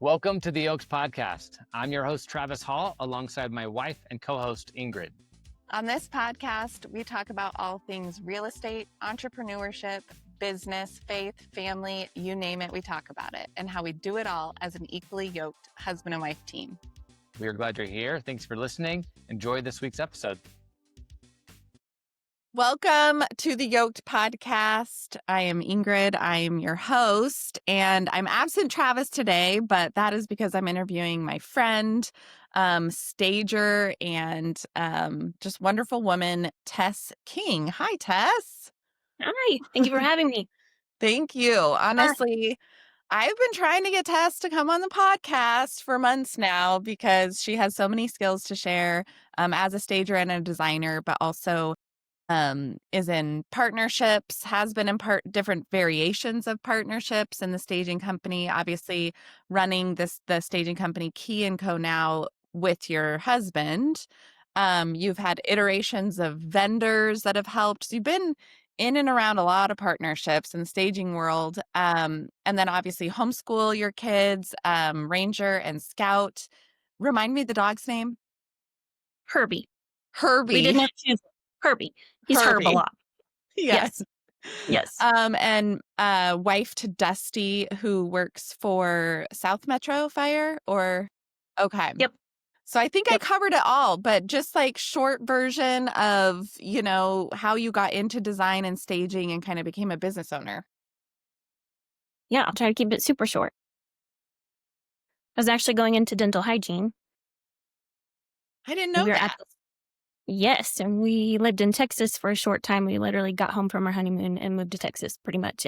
Welcome to the Oaks Podcast. I'm your host, Travis Hall, alongside my wife and co-host, Ingrid. On this podcast, we talk about all things real estate, entrepreneurship, business, faith, family, you name it, we talk about it, and how we do it all as an equally yoked husband and wife team. We are glad you're here. Thanks for listening. Enjoy this week's episode. Welcome to the Yoked Podcast. I am Ingrid. I am your host, and I'm absent Travis today, but that is because I'm interviewing my friend, stager, and just wonderful woman, Tess King. Hi, Tess. Hi. Thank you for having me. Thank you. Honestly, I've been trying to get Tess to come on the podcast for months now because she has so many skills to share as a stager and a designer, but also is in partnerships, has been in different variations of partnerships in the staging company, obviously running the staging company Key & Co. now with your husband. You've had iterations of vendors that have helped. So you've been in and around a lot of partnerships in the staging world. And then obviously homeschool your kids, Ranger and Scout. Remind me the dog's name? Herbie. We didn't have to choose Herbie. He's Herb a lot. Yes. And wife to Dusty, who works for South Metro Fire, or okay. Yep. So I think I covered it all, but just like short version of, how you got into design and staging and kind of became a business owner. Yeah, I'll try to keep it super short. I was actually going into dental hygiene. I didn't know that. Yes, and we lived in Texas for a short time. We literally got home from our honeymoon and moved to Texas pretty much.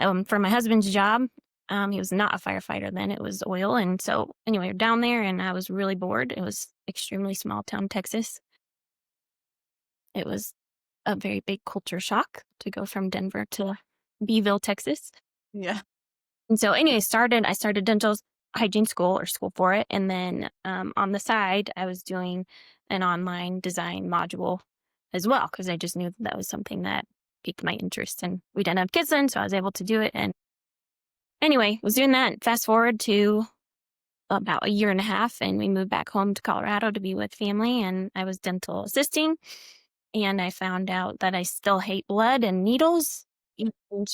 And for my husband's job, he was not a firefighter then. It was oil. And so anyway, we're down there and I was really bored. It was extremely small town Texas. It was a very big culture shock to go from Denver to Beeville, Texas. Yeah. And so anyway, I started dental hygiene school or school for it. And then on the side, I was doing an online design module as well, because I just knew that was something that piqued my interest. And we didn't have kids then, so I was able to do it. And anyway, was doing that. Fast forward to about a year and a half, and we moved back home to Colorado to be with family. And I was dental assisting. And I found out that I still hate blood and needles. And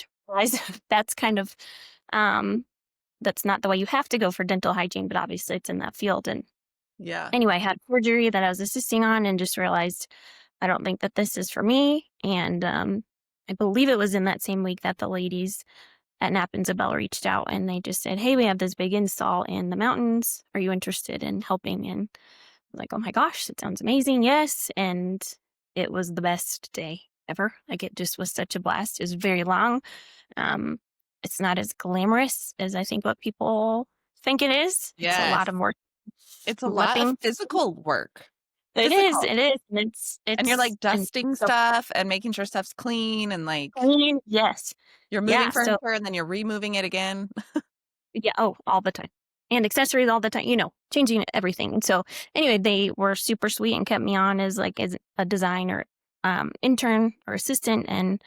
that's kind of, that's not the way you have to go for dental hygiene, but obviously it's in that field. And yeah. Anyway, I had surgery that I was assisting on and just realized I don't think that this is for me. And I believe it was in that same week that the ladies at Nap and Isabel reached out and they just said, hey, we have this big install in the mountains. Are you interested in helping? And I was like, oh my gosh, that sounds amazing. Yes. And it was the best day ever. Like it just was such a blast. It was very long. It's not as glamorous as I think what people think it is. Yes. It's a lot of work. It's a lot of physical work. It is. And you're like dusting stuff and making sure stuff's clean and like clean. Yes. You're moving furniture and then you're removing it again. Yeah. Oh, all the time. And accessories all the time, changing everything. And so anyway, they were super sweet and kept me on as a designer, intern or assistant, and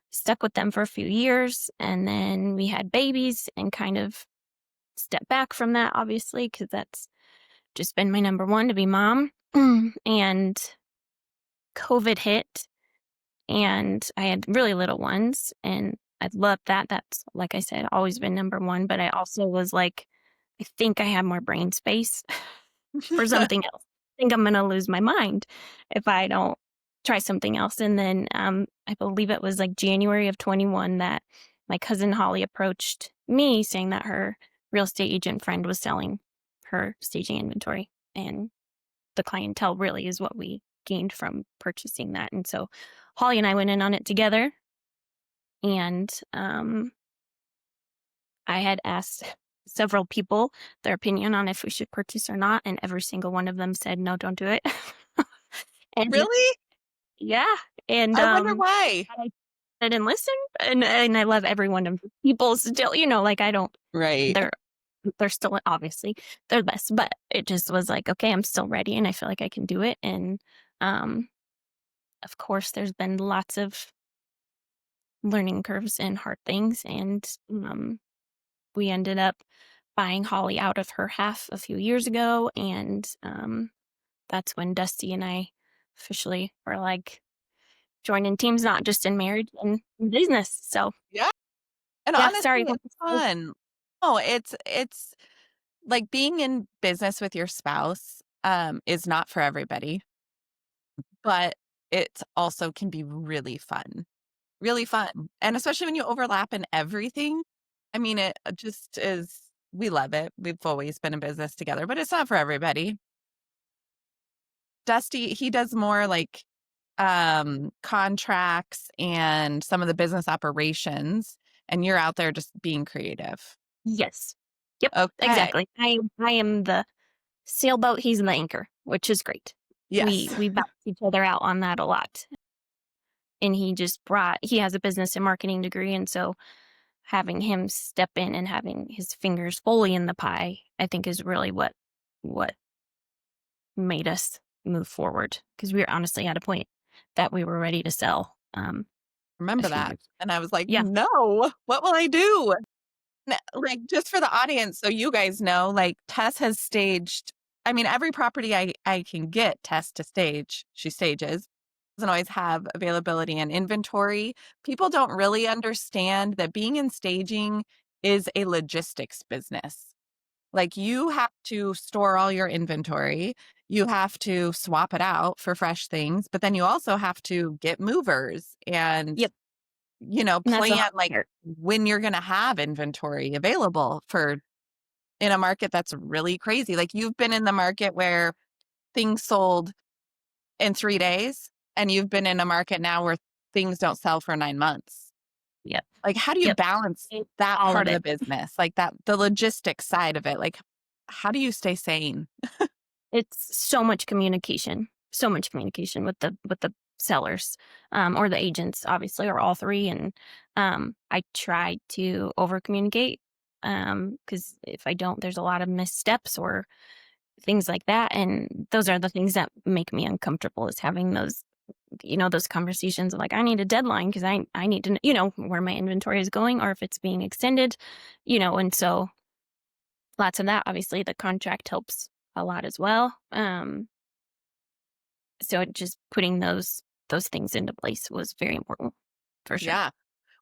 stuck with them for a few years. And then we had babies and kind of stepped back from that, obviously, because that's just been my number one, to be mom. And COVID hit and I had really little ones and I loved that. That's, like I said, always been number one. But I also was like, I think I have more brain space for something else. I think I'm going to lose my mind if I don't try something else. And then I believe it was like January of 21 that my cousin Holly approached me saying that her real estate agent friend was selling her staging inventory. And the clientele really is what we gained from purchasing that. And so Holly and I went in on it together. And I had asked several people their opinion on if we should purchase or not. And every single one of them said, no, don't do it. And really? Yeah. And I wonder why. I didn't listen. And I love every one of people still, I don't. Right. They're still, obviously, they're the best. But it just was like, okay, I'm still ready and I feel like I can do it. And of course, there's been lots of learning curves and hard things. And we ended up buying Holly out of her half a few years ago. And that's when Dusty and I officially were like joining teams, not just in marriage and in business. So Yeah. And yeah, honestly, sorry. it's fun. Oh, it's like being in business with your spouse is not for everybody, but it also can be really fun. Really fun. And especially when you overlap in everything. I mean, it just is, we love it. We've always been in business together, but it's not for everybody. Dusty, he does more like contracts and some of the business operations, and you're out there just being creative. Yes. Yep. Okay. Exactly. I am the sailboat. He's the anchor, which is great. Yes. We bounce each other out on that a lot. And he has a business and marketing degree, and so having him step in and having his fingers fully in the pie, I think is really what made us move forward, because we were honestly at a point that we were ready to sell. A Remember few that. years. And I was like, Yeah. no, what will I do? Like, just for the audience, so you guys know, like, Tess has staged, I mean, every property I can get Tess to stage, she stages. Doesn't always have availability and inventory. People don't really understand that being in staging is a logistics business. Like, you have to store all your inventory. You have to swap it out for fresh things, but then you also have to get movers and, Yep. And that's the plan hard like part. when you're going to have inventory available for in a market that's really crazy. Like, you've been in the market where things sold in 3 days, and you've been in a market now where things don't sell for 9 months. Yep. Like, how do you Yep. balance that All part of of the it. business? Like, that the logistics side of it. Like, how do you stay sane? It's so much communication with the sellers, or the agents, obviously, or all three. And I try to over communicate, because if I don't, there's a lot of missteps or things like that. And those are the things that make me uncomfortable, is having those conversations of like, I need a deadline because I need to know, where my inventory is going or if it's being extended, and so lots of that. Obviously, the contract helps a lot as well. So just putting those things into place was very important, for sure. Yeah.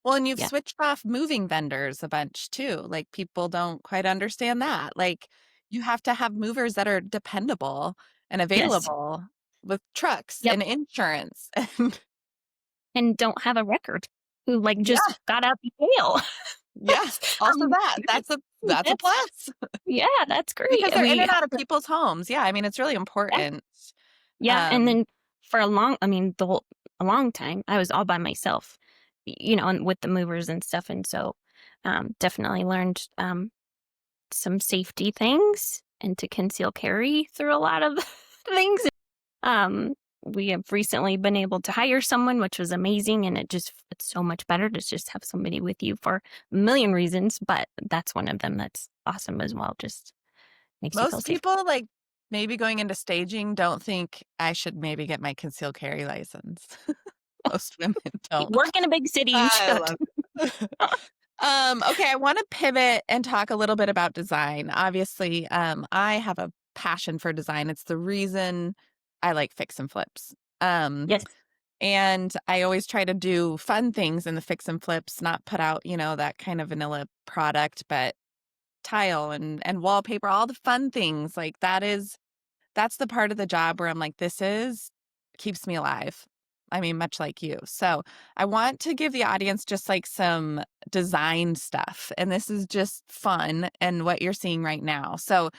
Well, and you've Yeah. switched off moving vendors a bunch too. Like, people don't quite understand that. Like, you have to have movers that are dependable and Yes. available with trucks Yep. and insurance. And And don't have a record, who like just yeah, got out the jail. yeah. Also um, that. That's a that's plus yeah, that's because great. they're in We and out of people's homes. Yeah, I mean, it's really yeah, important. yeah. And Um, then for a long time, I was all by myself, and with the movers and stuff. And so, definitely learned some safety things and to conceal carry through a lot of things. Um, we have recently been able to hire someone, which was amazing, and it's so much better to just have somebody with you for a million reasons, but that's one of them that's awesome as well. Just makes you feel Most safe. people, like, maybe going into staging don't think I should maybe get my concealed carry license. Most women You don't. work in a big city, you I should. love it. Okay, I want to pivot and talk a little bit about design. Obviously, I have a passion for design. It's the reason I like fix and flips. Um, Yes. and I always try to do fun things in the fix and flips, not put out, that kind of vanilla product, but tile and wallpaper, all the fun things. Like, that's the part of the job where I'm like, this is keeps me alive. I mean, much like you. So I want to give the audience just like some design stuff. And this is just fun and what you're seeing right now. So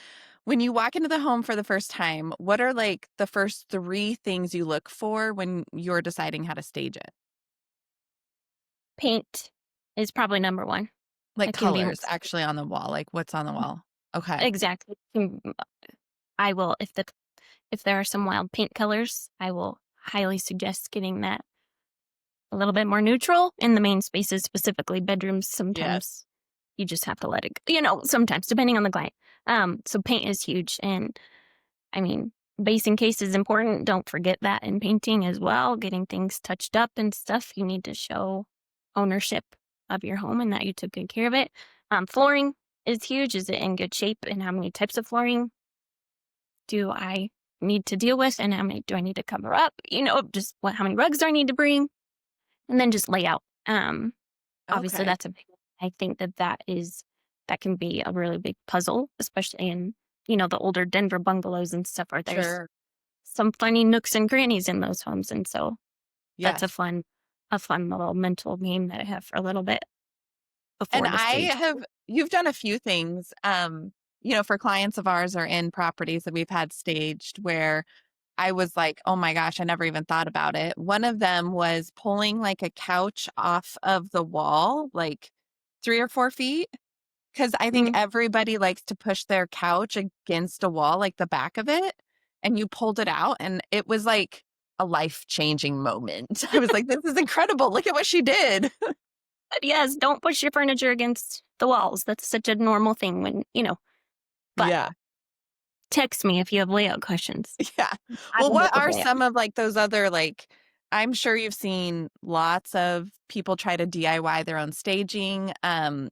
when you walk into the home for the first time, what are like the first 3 things you look for when you're deciding how to stage it? Paint is probably number one. Like It can be colors actually on the wall, like what's on the wall. Okay. exactly. I will if there are some wild paint colors, I will highly suggest getting that a little bit more neutral in the main spaces, specifically bedrooms. Yes. Sometimes you just have to let it go, sometimes depending on the client. So paint is huge. And I mean, base and case is important. Don't forget that in painting as well. Getting things touched up and stuff. You need to show ownership of your home and that you took good care of it. Flooring is huge. Is it in good shape? And how many types of flooring do I need to deal with? And how many do I need to cover up? Just how many rugs do I need to bring? And then just layout. Obviously, Okay. that's a big one. I think that can be a really big puzzle, especially in, the older Denver bungalows and stuff where there's Sure. some funny nooks and crannies in those homes. And so that's Yes. a fun little mental game that I have for a little bit And before the stage. you've done a few things, for clients of ours or in properties that we've had staged where I was like, oh my gosh, I never even thought about it. One of them was pulling like a couch off of the wall, like 3 or 4 feet. Cause I think Mm, everybody likes to push their couch against a wall, like the back of it. And you pulled it out, and it was like a life changing moment. I was like, this is incredible. Look at what she did. but yes, don't push your furniture against the walls. That's such a normal thing but Yeah. text me if you have layout questions. Yeah. I Well, will help what with are layout. some of like those other like I'm sure you've seen lots of people try to DIY their own staging.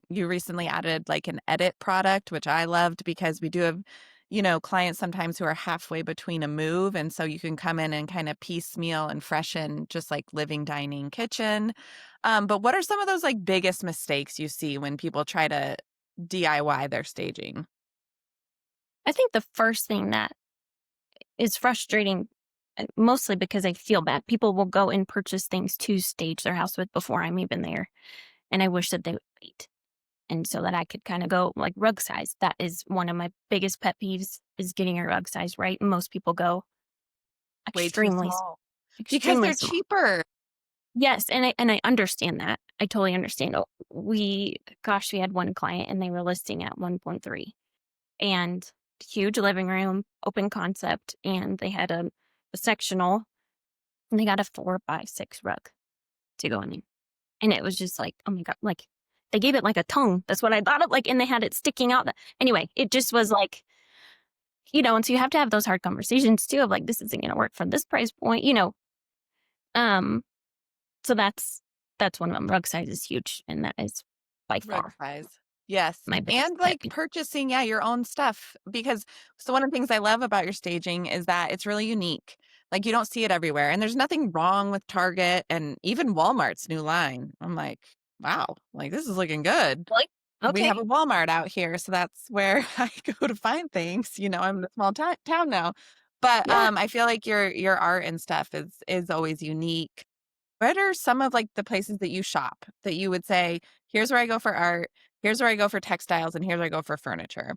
You recently added like an edit product, which I loved because we do have, clients sometimes who are halfway between a move. And so you can come in and kind of piecemeal and freshen just like living, dining, kitchen. But what are some of those like biggest mistakes you see when people try to DIY their staging? I think the first thing that is frustrating, mostly because I feel bad. People will go and purchase things to stage their house with before I'm even there. And I wish that they would wait. And so that I could kind of go like rug size. That is one of my biggest pet peeves is getting a rug size right. Most people go Way too extremely, small because extremely they're small. cheaper. Yes, and I understand that. I totally understand. We had one client and they were listing at 1.3 and huge living room, open concept, and they had a sectional and they got a 4x6 rug to go in. And it was just like, oh my God, like they gave it like a tongue. That's what I thought of. Like, and they had it sticking out. Anyway, it just was like, and so you have to have those hard conversations too of like, this isn't going to work for this price point. Um, so that's one of them. Rug size is huge. And that is by Rug far size. Yes. my biggest And pet like peeve. purchasing, yeah, your own stuff. Because so one of the things I love about your staging is that it's really unique. Like you don't see it everywhere. And there's nothing wrong with Target and even Walmart's new line. I'm like, wow, like this is looking good. Like, We okay. have a Walmart out here. So that's where I go to find things. I'm in a small town now. But Yeah. I feel like your art and stuff is always unique. What are some of like the places that you shop that you would say, here's where I go for art, here's where I go for textiles, and here's where I go for furniture?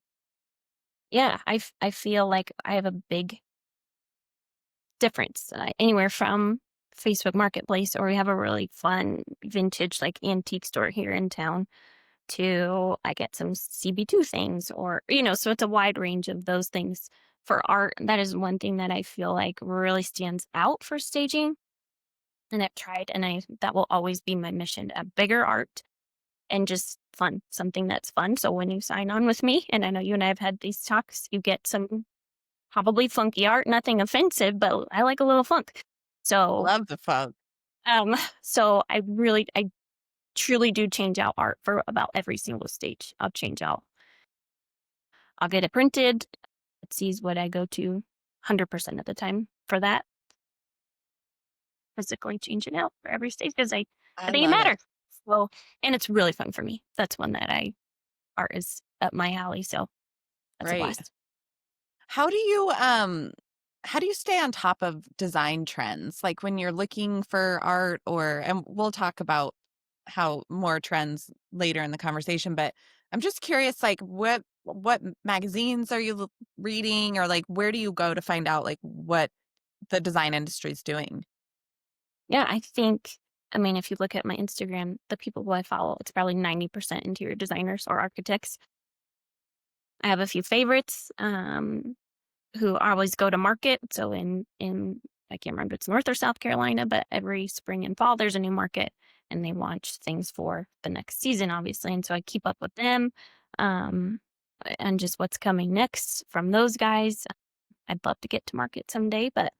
Yeah. I feel like I have a big difference anywhere from Facebook Marketplace, or we have a really fun vintage like antique store here in town to I get some CB2 things so it's a wide range of those things for art. That is one thing that I feel like really stands out for staging. And I've tried and that will always be my mission, a bigger art and just fun, something that's fun. So when you sign on with me, and I know you and I have had these talks, you get some probably funky art, nothing offensive, but I like a little funk. So, Love the funk. um, so I truly do change out art for about every single stage. I'll get it printed. Etsy is what I go to 100% of the time for that. Physically changing out for every stage because I I think it love it. matters. So, and it's really fun for me. That's one that art is up my alley. So that's a Right. blast. How do you stay on top of design trends? Like when you're looking for art and we'll talk about how more trends later in the conversation, but I'm just curious like what magazines are you reading or like where do you go to find out like what the design industry is doing? Yeah, I mean, if you look at my Instagram, the people who I follow, it's probably 90% interior designers or architects. I have a few favorites who always go to market. So in I can't remember if it's North or South Carolina, but every spring and fall there's a new market and they launch things for the next season, obviously. And so I keep up with them um, and just what's coming next from those guys. I'd love to get to market someday, but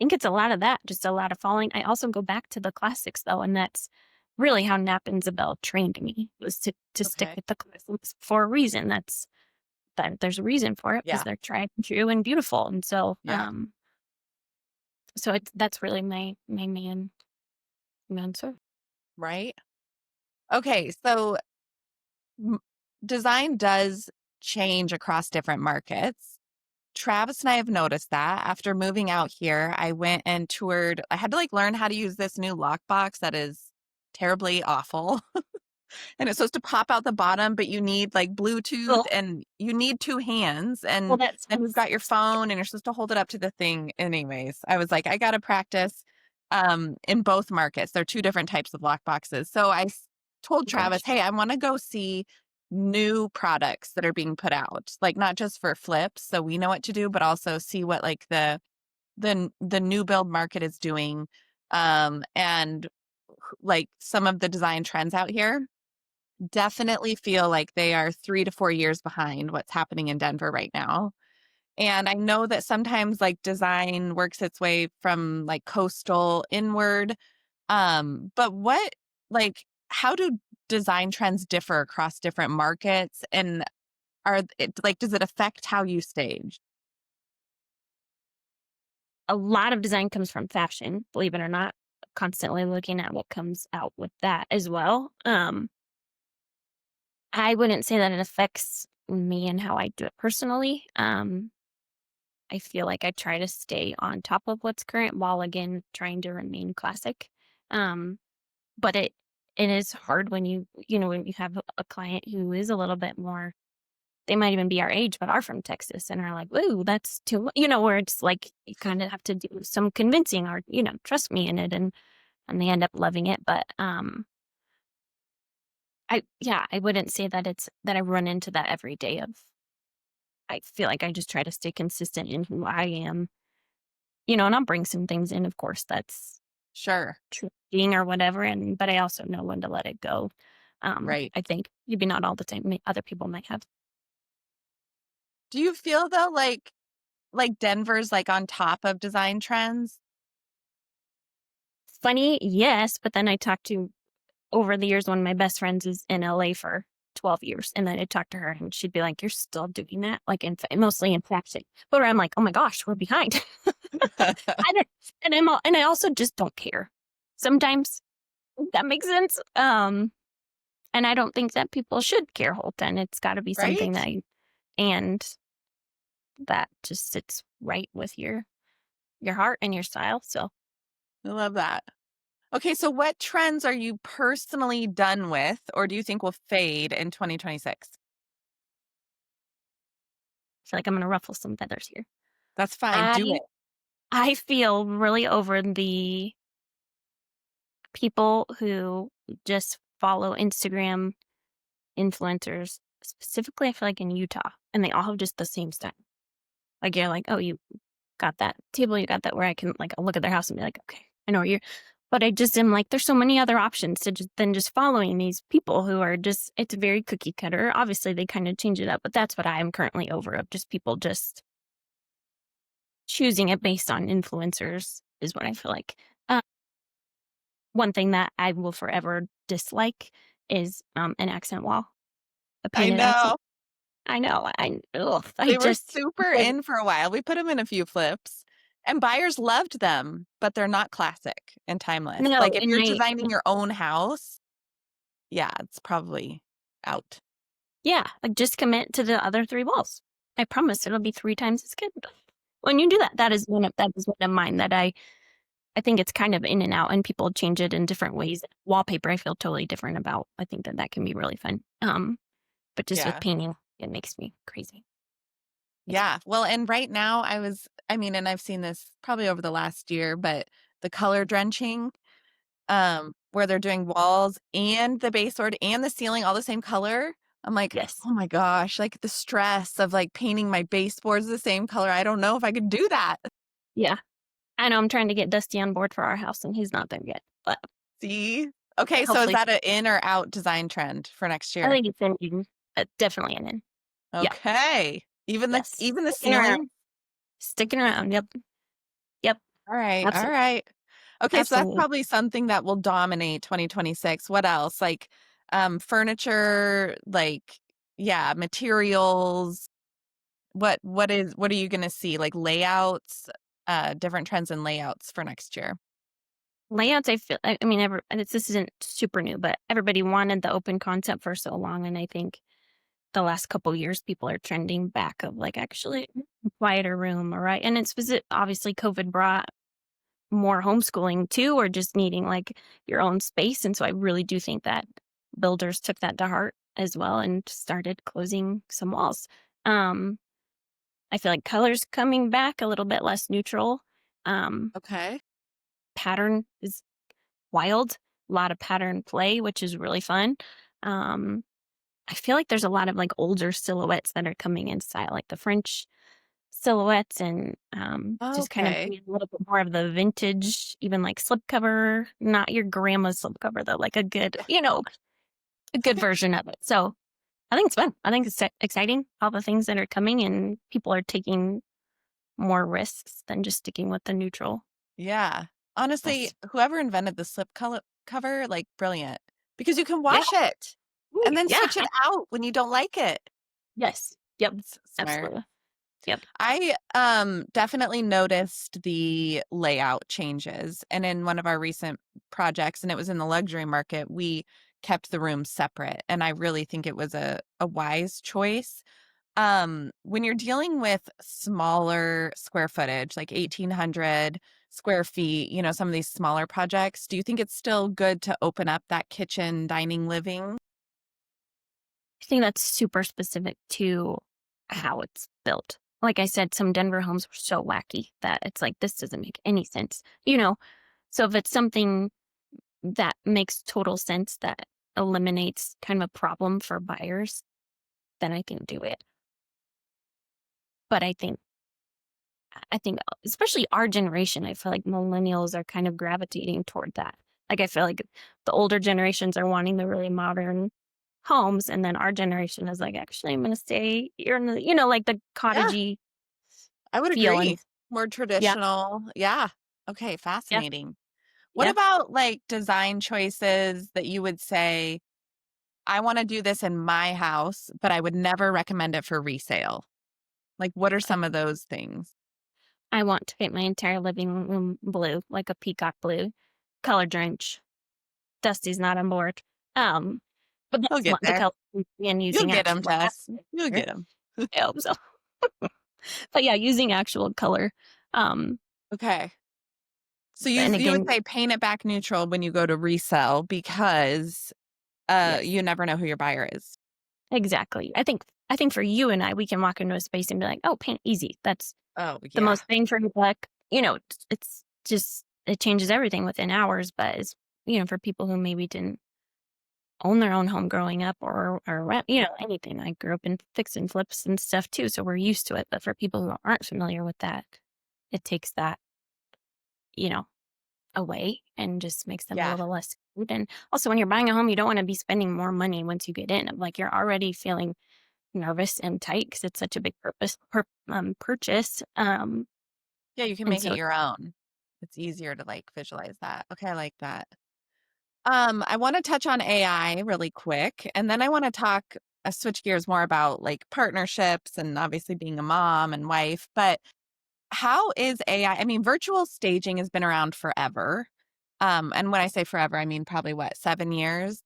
think it's a lot of that, just a lot of following. I also go back to the classics though, and that's really how Nap and Isabel trained me, was to stick Okay. with the classics for a reason. That there's a reason for it, because Yeah. they're tried and true and beautiful. And so Yeah. so that's really my main answer. Right. Okay. So design does change across different markets. Travis and I have noticed that after moving out here, I went and toured. I had to like learn how to use this new lockbox that is terribly awful. And it's supposed to pop out the bottom, but you need like Bluetooth Well, and you need two hands. And that then you've sounds got your phone and you're supposed to hold it up to the thing. Anyways, I was like, I got to practice in both markets. There are two different types of lock boxes. So told Travis, gosh. hey, I want to go see new products that are being put out, like not just for flips, so we know what to do, but also see what like the new build market is doing, and like some of the design trends out here. Definitely feel like they are 3 to 4 years behind what's happening in Denver right now. And I know that sometimes like design works its way from like coastal inward. But how do design trends differ across different markets? And does it affect how you stage? A lot of design comes from fashion, believe it or not. Constantly looking at what comes out with that as well. I wouldn't say that it affects me and how I do it personally. I feel like I try to stay on top of what's current while again trying to remain classic. Um, but it is hard when when you have a client who is a little bit more, they might even be our age, but are from Texas and are like, "Ooh, that's too much," where it's like you kind of have to do some convincing or, trust me in it, and they end up loving it. But I wouldn't say that it's that I run into that every day of. I feel like I just try to stay consistent in who I am, and I'll bring some things in, of course, that's Sure. trending or whatever, but I also know when to let it go. Right. I think maybe not all the time. Other people might have. Do you feel though like Denver's like on top of design trends? Funny, yes, but then I talked to, over the years, one of my best friends is in LA for 12 years. And then I talked to her and she'd be like, "You're still doing that?" Like mostly in fashion. But I'm like, "Oh my gosh, we're behind." I don't, and I also just don't care. Sometimes that makes sense. And I don't think that people should care, Holton. It's gotta be something Right? and that just sits right with your heart and your style. So I love that. Okay, so what trends are you personally done with or do you think will fade in 2026? I feel like I'm gonna ruffle some feathers here. That's fine. I Do it. I feel really over the people who just follow Instagram influencers. Specifically, I feel like in Utah, and they all have just the same style. Like you're like, "Oh, you got that table, you got that," where I can like look at their house and be like, "Okay, I know where you're." But I just am like, there's so many other options to than just following these people who are just, it's very cookie cutter. Obviously, they kind of change it up, but that's what I am currently over, of just people just choosing it based on influencers is what I feel like. One thing that I will forever dislike is an accent wall, a I painted accent. know. I know. I They were just super like, in for a while. We put them in a few flips and buyers loved them, but they're not classic and timeless. no, Like if and you're designing your own house, yeah, it's probably out. yeah, like just commit to the other three walls. I promise it'll be 3 times as good. When you do that, that is one of mine that I think it's kind of in and out, and people change it in different ways. Wallpaper, I feel totally different about. I think that can be really fun. But just with Yeah. painting, it makes me crazy. Yeah. Well, and right now and I've seen this probably over the last year, but the color drenching, where they're doing walls and the baseboard and the ceiling all the same color. I'm like, Yes. oh my gosh, like the stress of like painting my baseboards the same color. I don't know if I could do that. Yeah. I know I'm trying to get Dusty on board for our house, and he's not there yet. But See? Okay, so is hopefully, that an in or out design trend for next I year? think it's in, definitely an in. Yeah. Okay. Even the Yes. even the Sticking around. ceiling? Sticking around. Yep. Yep. All right. All Absolutely. right. Okay, so that's Absolutely. probably something that will dominate 2026. What else? Like furniture, like yeah, materials. What are you gonna see? Like layouts, different trends in layouts for next year. Layouts, I mean, this isn't super new, but everybody wanted the open concept for so long. And I think the last couple years, people are trending back of like actually a quieter room. All right. And obviously COVID brought more homeschooling too, or just needing like your own space. And so I really do think that builders took that to heart as well and started closing some walls. Um, I feel like colors coming back a little bit less neutral. Um, Okay. Pattern is wild, a lot of pattern play, which is really fun. Um, I feel like there's a lot of like older silhouettes that are coming in style, like the French silhouettes and just kind of Okay. bringing a little bit more of the vintage, even like slipcover, not your grandma's slipcover though, like a good version of it. So I think it's fun. I think it's exciting, all the things that are coming, and people are taking more risks than just sticking with the neutral. Yeah. Honestly, Yes. whoever invented the slip color cover, like brilliant. Because you can Yeah. wash it Ooh, and then yeah. switch it out when you don't like it. Yes. Yep. It's smart. Absolutely. Yep. I definitely noticed the layout changes. And in one of our recent projects, and it was in the luxury market, we kept the rooms separate. And I really think it was a wise choice. When you're dealing with smaller square footage, like 1,800 square feet, some of these smaller projects, do you think it's still good to open up that kitchen, dining, living? I think that's super specific to how it's built. Like I said, some Denver homes were so wacky that it's like, this doesn't make any sense, So if it's something that makes total sense that eliminates kind of a problem for buyers, then I think do it. But I think especially our generation, I feel like millennials are kind of gravitating toward that. Like I feel like the older generations are wanting the really modern homes, and then our generation is like, actually, I'm going to stay here in the, like the Yeah, cottagey I would feel. And agree. More yeah, traditional. Yeah. Okay, yeah, fascinating. What yeah. about like design choices that you would say, I want to do this in my house, but I would never recommend it for resale? Like, what are I, some of those things? I want to paint my entire living room blue, like a peacock blue, color drench. Dusty's not on board. Um, but You'll that's get what the there. color and You'll using get them, actual Tess. You'll color. get them. I hope so. But yeah, using actual color. Um, Okay. So and you would again, say paint it back neutral when you go to resell because yes, you never know who your buyer is. exactly. I think for you and I, we can walk into a space and be like, oh, paint easy. That's Oh, the yeah. most bang for your buck. It's just it changes everything within hours. But as for people who maybe didn't own their own home growing up or anything. I grew up in fix and flips and stuff too, so we're used to it. But for people who aren't familiar with that, it takes that, you know, away and just makes them a Yeah. little less good. And also when you're buying a home, you don't want to be spending more money once you get in. Like you're already feeling nervous and tight because it's such a big purchase. Yeah, you can And make it so your own. It's easier to like visualize that. Okay, I like that. I want to touch on AI really quick, and then I want to talk switch gears more about like partnerships and obviously being a mom and wife. But how is AI? I mean, virtual staging has been around forever. And when I say forever, I mean probably what, 7 years?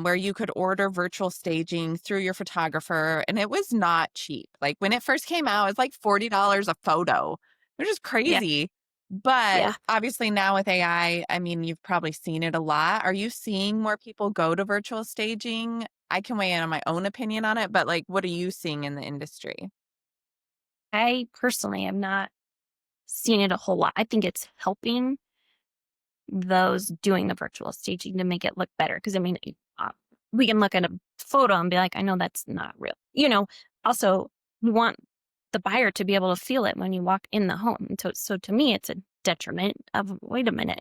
Where you could order virtual staging through your photographer, and it was not cheap. Like when it first came out, it was like $40 a photo, which is yeah, crazy. But yeah. obviously now with AI, I mean, you've probably seen it a lot. Are you seeing more people go to virtual staging? I can weigh in on my own opinion on it, but like, what are you seeing in the industry? I personally have not seen it a whole lot. I think it's helping those doing the virtual staging to make it look better. Because I mean, uh, we can look at a photo and be like, I know that's not real. Also, you want the buyer to be able to feel it when you walk in the home. And so to me, it's a detriment of, wait a minute,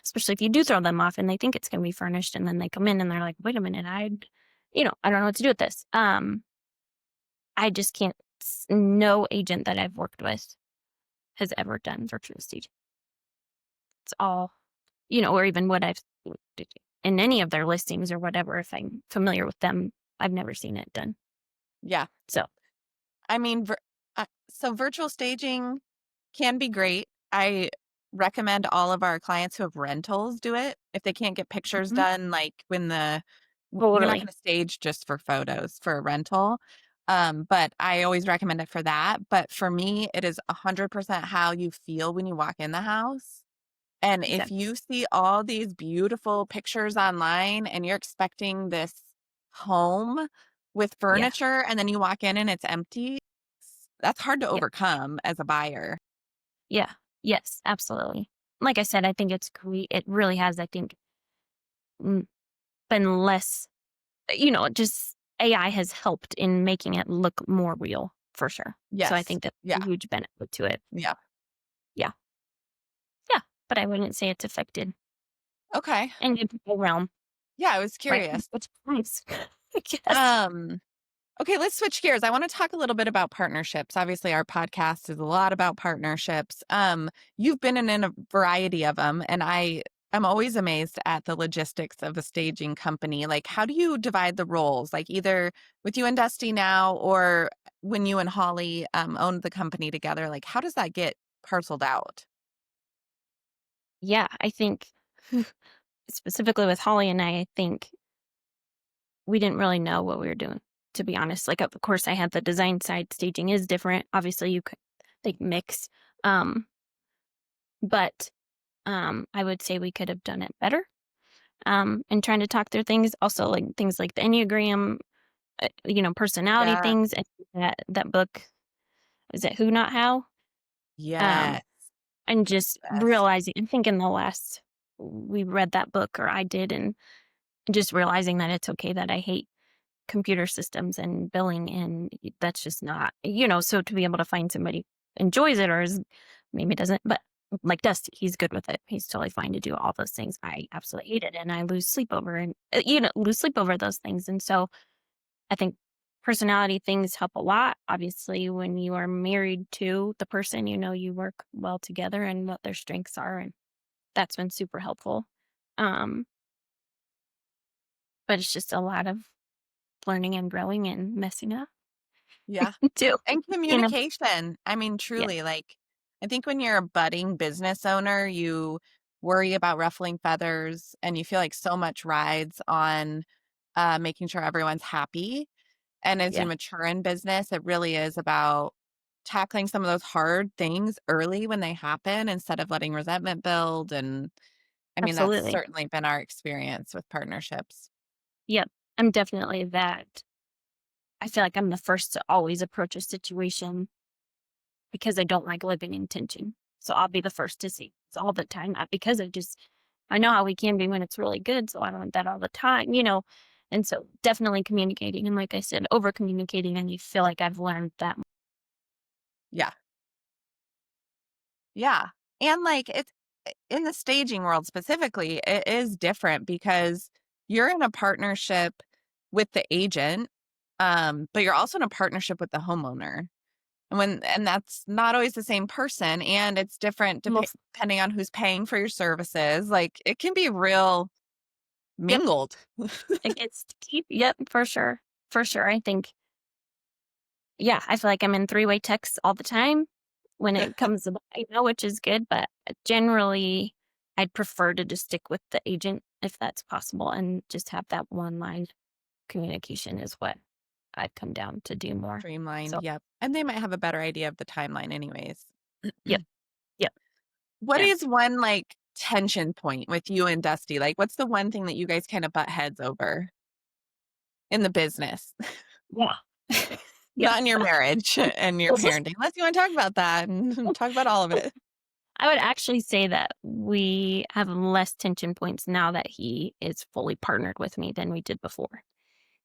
especially if you do throw them off and they think it's going to be furnished and then they come in and they're like, wait a minute, I don't know what to do with this. I just can't, no agent that I've worked with has ever done virtual staging. It's all, or even what I've in any of their listings or whatever, if I'm familiar with them, I've never seen it done. Yeah. So, I mean, so virtual staging can be great. I recommend all of our clients who have rentals do it. If they can't get pictures mhm, done, like you're not going totally. to stage just for photos for a rental. But I always recommend it for that. But for me, it is 100% how you feel when you walk in the house. And if Exactly. you see all these beautiful pictures online and you're expecting this home with Yeah. furniture and then you walk in and it's empty, that's hard to Yeah. overcome as a buyer. Yeah. Yes, absolutely. Like I said, I think it's great. It really has, I think, mm, been less, just AI has helped in making it look more real for sure. So I Yes. think that's Yeah. a huge benefit to it. Yeah. Yeah. Yeah. But I wouldn't say it's affected Okay. any realm, Yeah, I was right? curious. Which is nice. I guess. Um, okay, let's switch gears. I want to talk a little bit about partnerships. Obviously, our podcast is a lot about partnerships. You've been in a variety of them, and I'm always amazed at the logistics of a staging company. Like, how do you divide the roles? Like, either with you and Dusty now, or when you and Holly owned the company together. Like, how does that get parceled out? Yeah. I think specifically with Holly and I think we didn't really know what we were doing, to be honest. Like, of course, I had the design side. Staging is different. Obviously, you could like mix. Um, but I would say we could have done it better. And trying to talk through things, also like things like the Enneagram, personality Yeah. things. And that book is it Who Not How? Um, Yes. and just Best. realizing, I think in the last we read that book, or I did, and just realizing that it's okay that I hate computer systems and billing, and that's just not, so to be able to find somebody who enjoys it, or is maybe doesn't, but like Dusty, he's good with it, he's totally fine to do all those things. I absolutely hate it, and I lose sleep over, and lose sleep over those things. And so I think personality things help a lot. Obviously, when you are married to the person, you work well together and what their strengths are, and that's been super helpful. um but it's just a lot of learning and growing and messing up Yeah. too. And You know? communication. I mean, Yeah, truly, like, I think when you're a budding business owner, you worry about ruffling feathers and you feel like so much rides on making sure everyone's happy. And as you yeah, mature in business, it really is about tackling some of those hard things early when they happen instead of letting resentment build. And I mean, that's absolutely. certainly been our experience with partnerships. Yep. I'm definitely that. I feel like I'm the first to always approach a situation because I don't like living in tension. So I'll be the first to see it's all the time, not because I know how we can be when it's really good. So I don't want that all the time. And so definitely communicating. And like I said, over communicating. And you feel like I've learned that. Yeah. Yeah. And like it's in the staging world specifically, it is different because you're in a partnership with the agent, but you're also in a partnership with the homeowner. And that's not always the same person, and it's different Most, depending on who's paying for your services. Like it can be real yep. mingled. It gets deep. Yep. For sure. For sure. I think, yeah, I feel like I'm in three-way texts all the time when it comes to, which is good, but generally I'd prefer to just stick with the agent if that's possible and just have that one line communication is what I've come down to do more. Streamlined, So, yep. And they might have a better idea of the timeline anyways. yep, yep, What yeah, is one like tension point with you and Dusty? Like what's the one thing that you guys kind of butt heads over in the business? yeah, yeah. Not in your marriage and your parenting. Unless you want to talk about that and talk about all of it. I would actually say that we have less tension points now that he is fully partnered with me than we did before.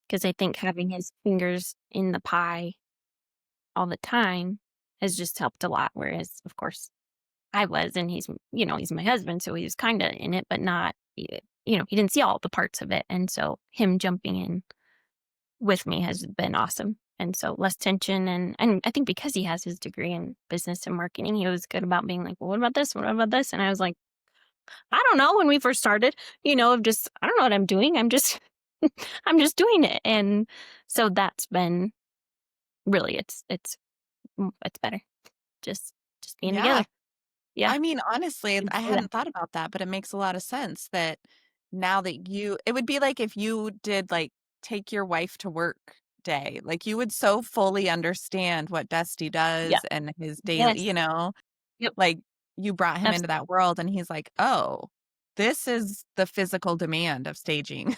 Because I think having his fingers in the pie all the time has just helped a lot. Whereas, of course, I was, and he's my husband, so he was kind of in it, but not, he didn't see all the parts of it. And so him jumping in with me has been awesome. And so less tension. And I think because he has his degree in business and marketing, he was good about being like, well, what about this? What about this? And I was like, I don't know, when we first started, of just, I don't know what I'm doing. I'm just, I'm just doing it. And so that's been really, it's better. Just, just being Yeah. together. Yeah. I mean, honestly, Can I say that. hadn't thought about that, but it makes a lot of sense that now that it would be like if you did like take your wife to work day, like you would so fully understand what Dusty Yeah. does and his daily, Yes. Yep. like you brought him into Absolutely. that world and he's like, oh, this is the physical demand of staging.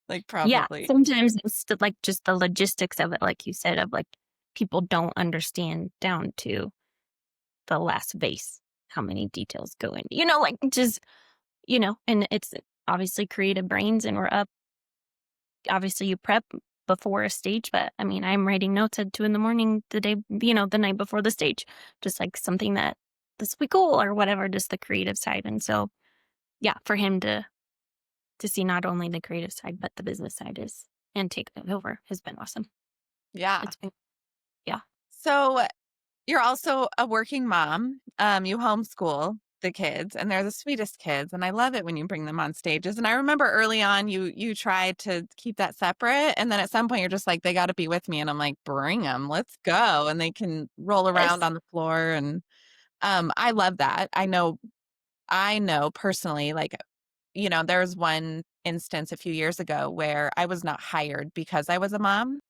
Like Yeah. probably. Sometimes it's like just the logistics of it, like you said, of like people don't understand down to the last vase, how many details go in, like just, and it's obviously creative brains and we're up. Obviously, you prep before a stage, but I mean, I'm writing notes at 2 a.m. the day, the night before the stage, just like something that this will be cool or whatever, just the creative side. And so, yeah, for him to see not only the creative side but the business side is and take that over has been awesome. Yeah. It's been yeah. So you're also a working mom. You homeschool the kids, and they're the sweetest kids, and I love it when you bring them on stages. And I remember early on, you tried to keep that separate, and then at some point, you're just like, they got to be with me, and I'm like, bring them, let's go, and they can roll around Yes. on the floor, and I love that. I know personally, like there was one instance a few years ago where I was not hired because I was a mom.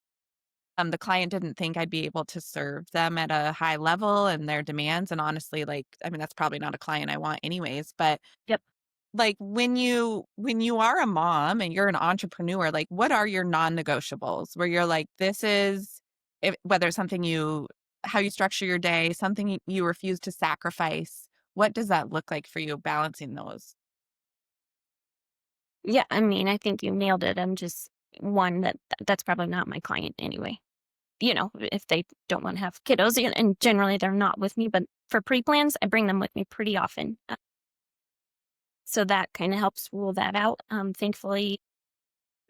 The client didn't think I'd be able to serve them at a high level and their demands. And honestly, like, I mean, that's probably not a client I want anyways. But Yep. like when you are a mom and you're an entrepreneur, like what are your non-negotiables where you're like, this is whether it's something how you structure your day, something you refuse to sacrifice. What does that look like for you balancing those? Yeah. I mean, I think you nailed it. I'm just one that's probably not my client anyway. If they don't want to have kiddos, and generally they're not with me, but for pre-plans, I bring them with me pretty often. So that kind of helps rule that out. Thankfully,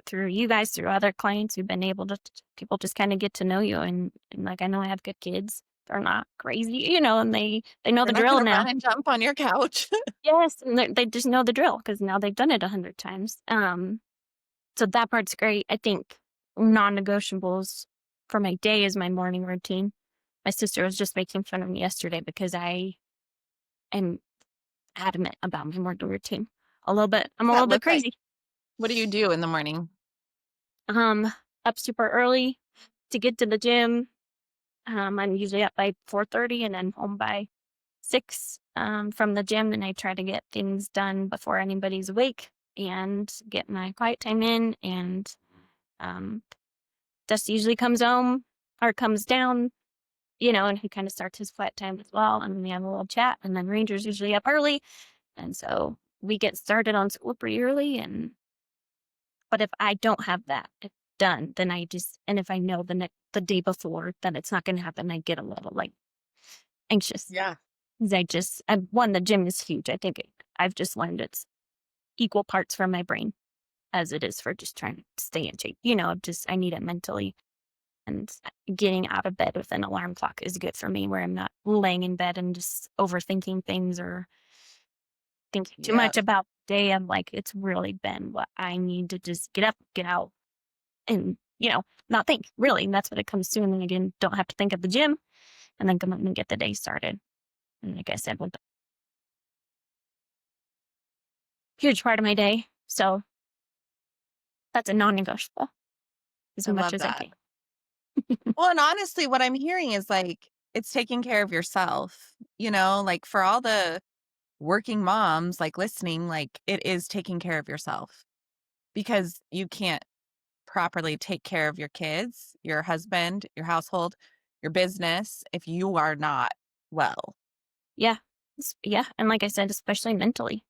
through you guys, through other clients, we've been able to, people just kind of get to know you. And like, I know I have good kids. They're not crazy, and they know They're the not drill going to now. run and jump on your couch. Yes. And they just know the drill because now they've done it 100 times. So that part's great. I think non-negotiables for my day is my morning routine. My sister was just making fun of me yesterday because I am adamant about my morning routine. I'm Does a that little bit look like? crazy. What do you do in the morning? Um, Up super early to get to the gym. I'm usually up by 4:30 and then home by 6 from the gym. And I try to get things done before anybody's awake and get my quiet time in. And um, Dusty usually comes home or comes down, and he kind of starts his quiet time as well. And we have a little chat. And then Ranger's usually up early. And so we get started on school pretty early. But if I don't have that done, then and if I know the day before that it's not going to happen, I get a little like anxious. Yeah. 'Cause one, the gym is huge. I think I've just learned it's equal parts for my brain as it is for just trying to stay in shape. I need it mentally. And getting out of bed with an alarm clock is good for me where I'm not laying in bed and just overthinking things or thinking too Yeah. much about the day. I'm like, it's really been what I need to just get up, get out and, not think really. And that's what it comes to. And then again, don't have to think at the gym and then come up and get the day started. And like I said, with a huge part of my day. So that's a non-negotiable as I much love as I that. can. Well, and honestly, what I'm hearing is like it's taking care of yourself, like for all the working moms like listening, like it is taking care of yourself because you can't properly take care of your kids, your husband, your household, your business if you are not well. Yeah. Yeah. And like I said, especially mentally,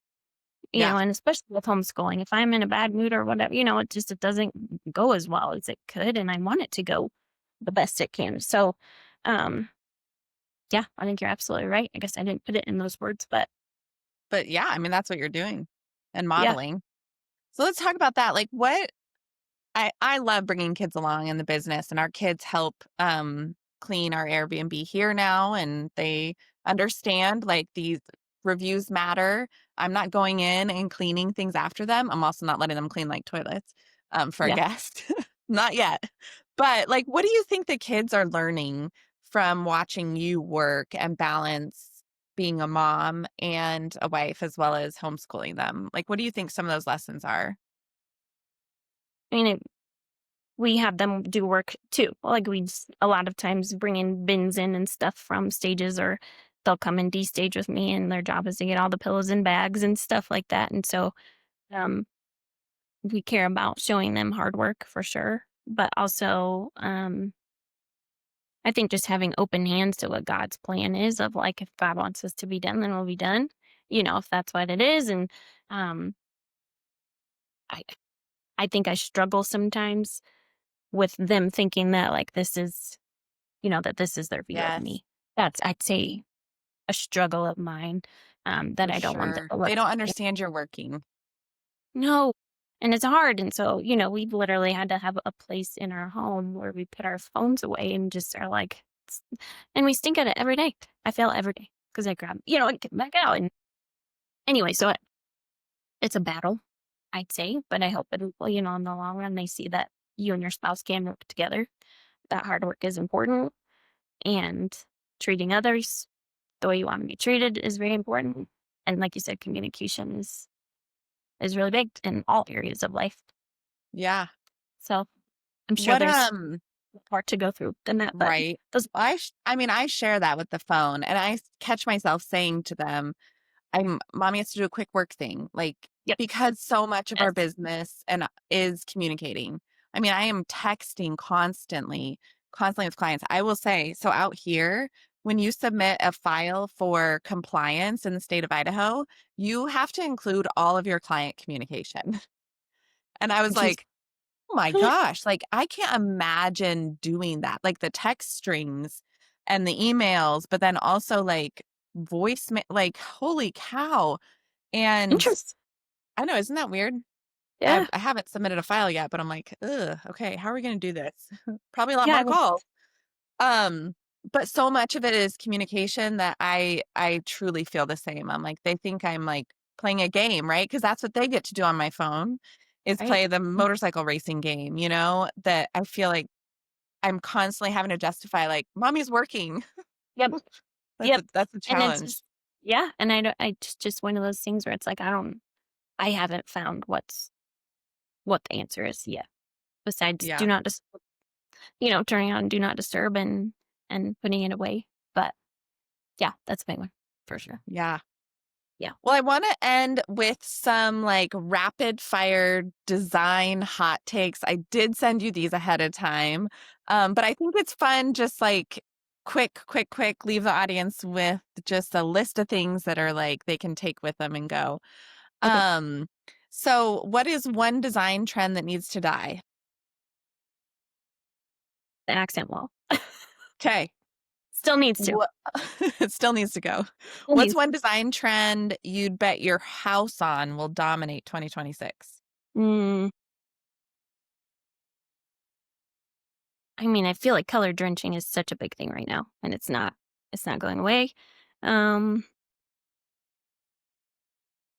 Yeah. and especially with homeschooling, if I'm in a bad mood or whatever, it doesn't go as well as it could. And I want it to go the best it can. So, um, yeah, I think you're absolutely right. I guess I didn't put it in those words, but But yeah, I mean, that's what you're doing and yeah, modeling. So let's talk about that. Like what I love bringing kids along in the business and our kids help clean our Airbnb here now and they understand like these reviews matter. I'm not going in and cleaning things after them. I'm also not letting them clean like toilets for a Yeah. guest. Not yet. But like, what do you think the kids are learning from watching you work and balance being a mom and a wife as well as homeschooling them? Like, what do you think some of those lessons are? I mean, we have them do work too. Like a lot of times bring in bins in and stuff from stages, or they'll come and de-stage with me, and their job is to get all the pillows and bags and stuff like that. And so, um, we care about showing them hard work for sure, but also, I think just having open hands to what God's plan is of like, if God wants us to be done, then we'll be done, if that's what it is. And, um, I, I think I struggle sometimes with them thinking that like that this is their view of Yes, me. That's, I'd say, a struggle of mine, that for I don't want them sure. to look. They don't understand you're working. No. And it's hard. And so, we've literally had to have a place in our home where we put our phones away and just are like, and we stink at it every day. I fail every day because I grab, and get back out. And anyway, so it's a battle, I'd say, but I hope it, in the long run, they see that you and your spouse can work together. That hard work is important, and treating others the way you want to be treated is very important. And like you said, communication is really big in all areas of life. Yeah. So I'm sure What, there's more to go through than that, but right. those, I mean, I share that with the phone and I catch myself saying to them, mommy has to do a quick work thing, like, yep, because so much of our yes, business and is communicating. I mean, I am texting constantly with clients. I will say, so out here, when you submit a file for compliance in the state of Idaho, you have to include all of your client communication. And I was which is, like, oh my gosh, like I can't imagine doing that. Like the text strings and the emails, but then also like voicemail, like holy cow. And interest. I know, isn't that weird? Yeah, I haven't submitted a file yet, but I'm like, ugh, okay, how are we going to do this? Probably a lot yeah, more calls. Um, but so much of it is communication that I truly feel the same. I'm like, they think I'm like playing a game, right? Because that's what they get to do on my phone is right. play the motorcycle racing game, that I feel like I'm constantly having to justify like mommy's working. Yep, yep. That's a And it's challenge. just, yeah. And I don't, I just one of those things where it's like, I haven't found what the answer is yet. Besides do Yeah. not turning on do not disturb and putting it away. But yeah, that's a big one for sure. Yeah. Yeah. Well, I want to end with some like rapid fire design hot takes. I did send you these ahead of time. But I think it's fun, just like quick, leave the audience with just a list of things that are like they can take with them and go. Okay. Um, so what is one design trend that needs to die? The accent wall Okay. still needs to. What it still needs to go. Still What's needs. one design trend you'd bet your house on will dominate 2026? Mm, I mean, I feel like color drenching is such a big thing right now, and it's not. It's not going away. Um,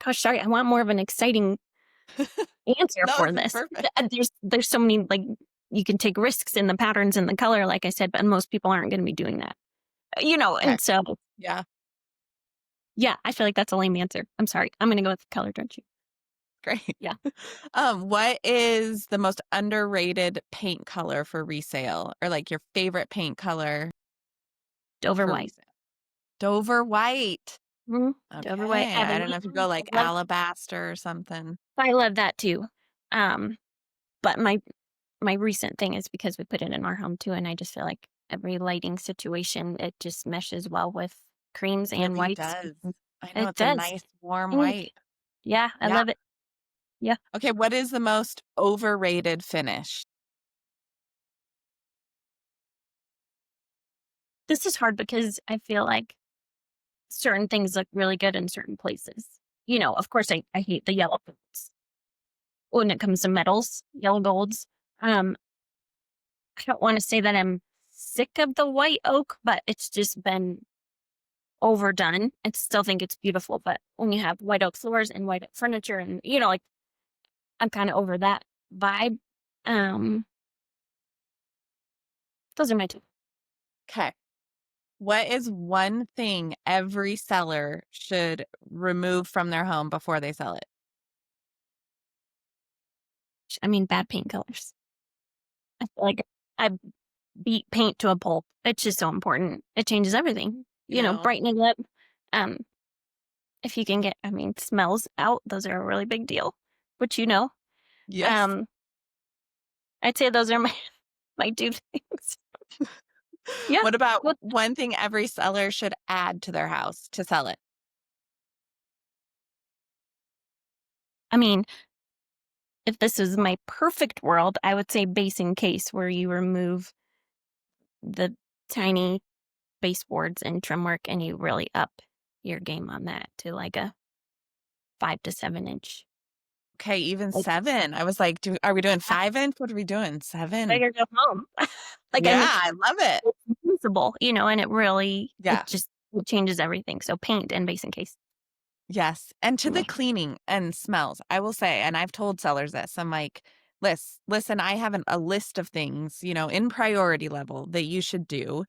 Gosh, sorry. I want more of an exciting answer No, for this is this. perfect. There's so many, like, you can take risks in the patterns and the color, like I said, but most people aren't going to be doing that. Okay. And so Yeah, yeah, I feel like that's a lame answer. I'm sorry. I'm going to go with color drenching. great. Yeah, What is the most underrated paint color for resale, or like your favorite paint color Dover for white. resale? Dover white. Dover white. Okay. I don't know if you go like alabaster or something. I love that too. Um, but my recent thing is because we put it in our home too, and I just feel like every lighting situation, it just meshes well with creams It and really whites. does. I know It it's a does. nice warm Pink. white. Yeah, I Yeah. love it. Yeah. Okay. What is the most overrated finish? This is hard because I feel like certain things look really good in certain places. Of course, I hate the yellow golds when it comes to metals, yellow golds. Um, I don't want to say that I'm sick of the white oak, but it's just been overdone. I still think it's beautiful, but when you have white oak floors and white oak furniture and, like I'm kind of over that vibe. Um, those are my two. Okay. What is one thing every seller should remove from their home before they sell it? I mean, bad paint colors. I feel like I beat paint to a pulp. It's just so important. It changes everything. Brightening up. Um, if you can get, smells out, those are a really big deal, which Yes. I'd say those are my two things. Yeah. What about Well, one thing every seller should add to their house to sell it? I mean, if this is my perfect world, I would say basing case where you remove the tiny baseboards and trim work and you really up your game on that to like a 5 to 7 inch. Okay, even Like, 7. I was like, are we doing 5-inch? What are we doing? 7. bigger go home. Yeah, I love it. It's usable, and it really, Yeah. it changes everything. So paint and basin case. Yes. And to the Yeah. cleaning and smells, I will say, and I've told sellers this, I'm like, listen, I have a list of things, in priority level that you should do.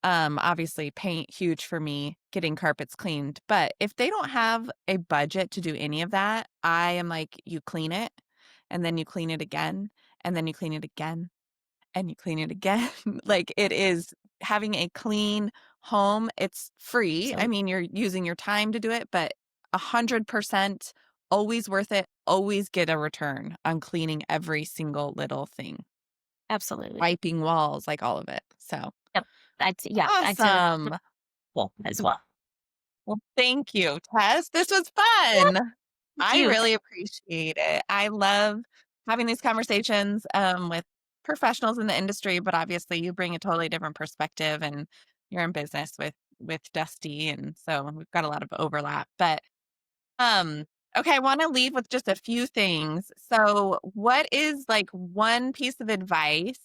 Obviously paint, huge for me, getting carpets cleaned. But if they don't have a budget to do any of that, I am like, you clean it and then you clean it again and then you clean it again and you clean it again. Like it is having a clean home. It's free. So I mean, you're using your time to do it, but 100% always worth it. Always get a return on cleaning every single little thing, absolutely. wiping walls, like all of it. So Yep. I'd say that's awesome. well as well. Well, thank you, Tess. This was fun. Thank I you. really appreciate it. I love having these conversations with professionals in the industry, but obviously you bring a totally different perspective and you're in business with Dusty, and so we've got a lot of overlap. But um okay, I want to leave with just a few things. So, what is like one piece of advice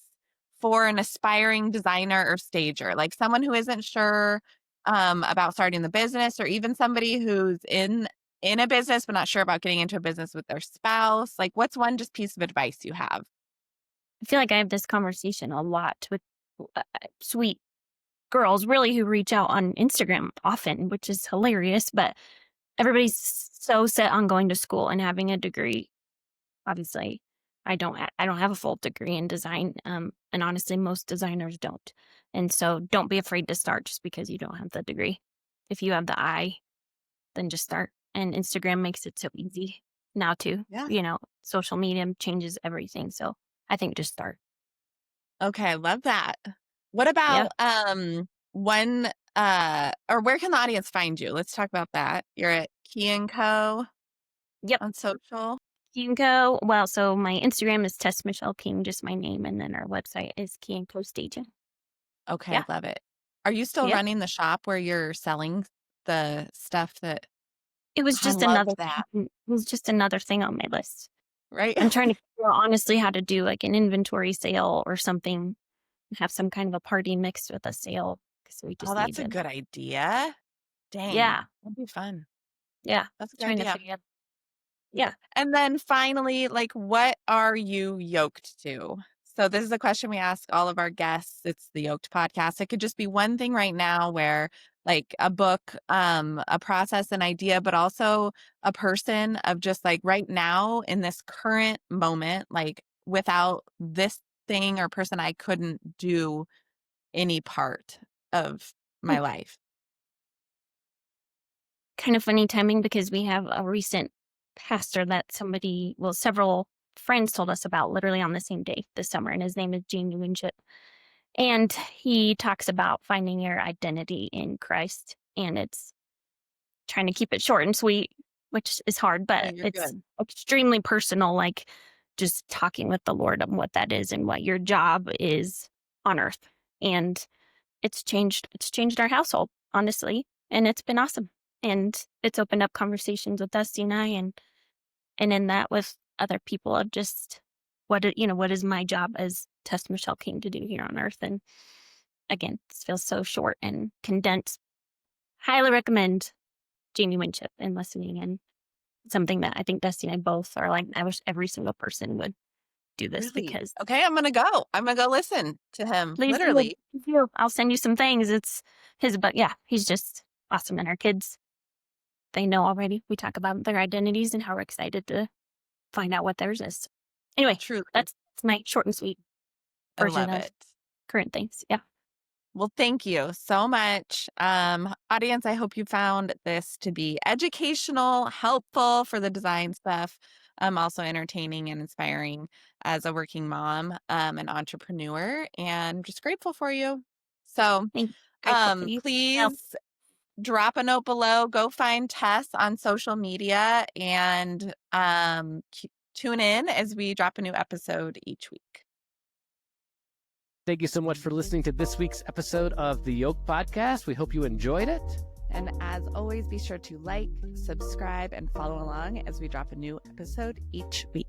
for an aspiring designer or stager, like someone who isn't sure about starting the business, or even somebody who's in a business but not sure about getting into a business with their spouse? Like, what's one just piece of advice you have? I feel like I have this conversation a lot with sweet girls, really, who reach out on Instagram often, which is hilarious. But everybody's so set on going to school and having a degree. Obviously, I don't have a full degree in design, and honestly, most designers don't. And so, don't be afraid to start just because you don't have the degree. If you have the eye, then just start. And Instagram makes it so easy now too. Yeah. Social media changes everything. So I think just start. Okay, I love that. What Yeah. about one or where can the audience find you? Let's talk about that. You're at Key & Co Yep. on social. You can go. Well, so my Instagram is Tess Michelle King, just my name, and then our website is Key and Co Staging. Okay, Yeah. I love it. Are you still Yeah. running the shop where you're selling the stuff that It was I just love another that, it was just another thing on my list. right? I'm trying to figure out honestly how to do like an inventory sale or something, have some kind of a party mixed with a sale because we Oh, just that's a needed. good idea. Dang, Yeah. that'd be fun. Yeah. That's a good Trying to idea. figure out. Yeah. And then finally, like, what are you yoked to? So this is a question we ask all of our guests. It's the Yoked podcast. It could just be one thing right now, where like a book, a process, an idea, but also a person of just like right now in this current moment, like without this thing or person, I couldn't do any part of Hmm. my life. Kind of funny timing because we have a recent pastor that several friends told us about literally on the same day this summer, and his name is Gene Winship. And he talks about finding your identity in Christ, and it's trying to keep it short and sweet, which is hard, Yeah, but you're it's good. extremely personal, like just talking with the Lord on what that is and what your job is on earth. And it's changed our household, honestly, and it's been awesome. And it's opened up conversations with Dusty and I, and in that with other people of just what is my job as Tess Michelle King to do here on earth. And again, this feels so short and condensed highly recommend Jamie Winship and listening, and something that I think Dusty and I both are like, I wish every single person would do this Really? because Okay, I'm gonna go listen to him. please do. Literally. I'll send you some things. It's his, but yeah, he's just awesome. And our kids, they know already. We talk about their identities and how we're excited to find out what theirs is. Anyway, Truly. that's my short and sweet I version love of it. current things. Yeah. Well, thank you so much. Audience, I hope you found this to be educational, helpful for the design stuff, also entertaining and inspiring as a working mom, an entrepreneur, and just grateful for you. So Grateful for you. please drop a note below. Go find Tess on social media and tune in as we drop a new episode each week. Thank you so much for listening to this week's episode of the Yoke Podcast. We hope you enjoyed it. And as always, be sure to like, subscribe, and follow along as we drop a new episode each week.